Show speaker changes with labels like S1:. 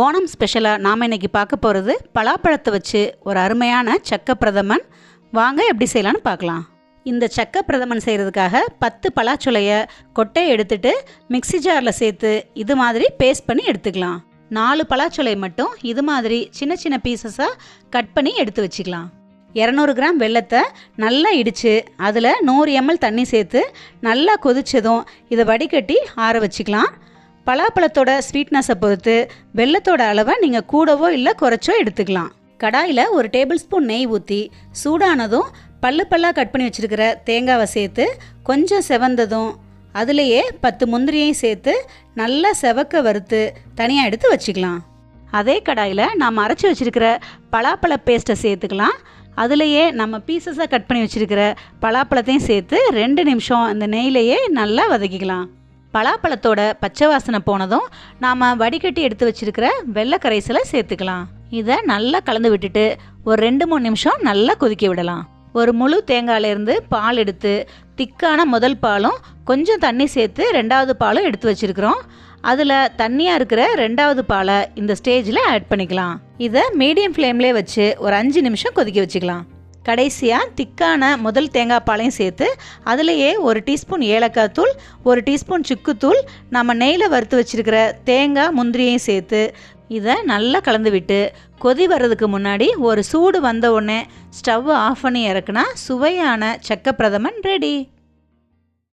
S1: ஓணம் ஸ்பெஷலாக நாம் இன்றைக்கி பார்க்க போகிறது பலாப்பழத்தை வச்சு ஒரு அருமையான சக்க பிரதமன். வாங்க எப்படி செய்யலான்னு பார்க்கலாம். இந்த சக்க பிரதமன் செய்கிறதுக்காக 10 பலாச்சுளையை கொட்டையை எடுத்துட்டு மிக்சி ஜாரில் சேர்த்து இது மாதிரி பேஸ்ட் பண்ணி எடுத்துக்கலாம். 4 பலாச்சுளை மட்டும் இது மாதிரி சின்ன சின்ன பீசஸாக கட் பண்ணி எடுத்து வச்சுக்கலாம். 200 கிராம் வெல்லத்தை நல்லா இடித்து அதில் 100 ml தண்ணி சேர்த்து நல்லா கொதிச்சதும் இதை வடிகட்டி ஆற வச்சுக்கலாம். பலாப்பழத்தோட ஸ்வீட்னஸை பொறுத்து வெல்லத்தோட அளவை நீங்கள் கூடவோ இல்லை குறைச்சோ எடுத்துக்கலாம். கடாயில் 1 டேபிள் ஸ்பூன் நெய் ஊற்றி சூடானதும் பல்லாக கட் பண்ணி வச்சுருக்கிற தேங்காவை சேர்த்து கொஞ்சம் செவந்ததும் அதுலேயே 10 முந்திரியையும் சேர்த்து நல்லா செவக்க வறுத்து தனியாக எடுத்து வச்சுக்கலாம். அதே கடாயில் நாம் அரைச்சி வச்சுருக்கிற பலாப்பழ பேஸ்ட்டை சேர்த்துக்கலாம். அதுலேயே நம்ம பீசஸாக கட் பண்ணி வச்சுருக்கிற பலாப்பழத்தையும் சேர்த்து 2 நிமிஷம் அந்த நெய்யிலையே நல்லா வதக்கிக்கலாம். பலாப்பழத்தோட பச்சை வாசனை போனதும் நாம் வடிகட்டி எடுத்து வச்சுருக்கிற வெள்ளை கரைசலை சேர்த்துக்கலாம். இதை நல்லா கலந்து விட்டுட்டு ஒரு 2-3 நிமிஷம் நல்லா கொதிக்க விடலாம். ஒரு முழு தேங்காயிலேருந்து பால் எடுத்து திக்கான முதல் பாலும் கொஞ்சம் தண்ணி சேர்த்து 2வது பாலும் எடுத்து வச்சுருக்கிறோம். அதில் தண்ணியாக இருக்கிற 2வது பாலை இந்த ஸ்டேஜில் ஆட் பண்ணிக்கலாம். இதை மீடியம் ஃப்ளேம்லேயே வச்சு ஒரு 5 நிமிஷம் கொதிக்க வச்சுக்கலாம். கடைசியாக திக்கான முதல் தேங்காய் பாலையும் சேர்த்து அதுலேயே 1 டீஸ்பூன் ஏலக்காய் தூள், 1 டீஸ்பூன் சுக்குத்தூள், நம்ம நெய்யில் வறுத்து வச்சுருக்கிற தேங்காய் முந்திரியையும் சேர்த்து இதை நல்லா கலந்து விட்டு கொதி வர்றதுக்கு முன்னாடி ஒரு சூடு வந்த உடனே ஸ்டவ்வை ஆஃப் பண்ணி இறக்குனா சுவையான சக்க பிரதமன் ரெடி.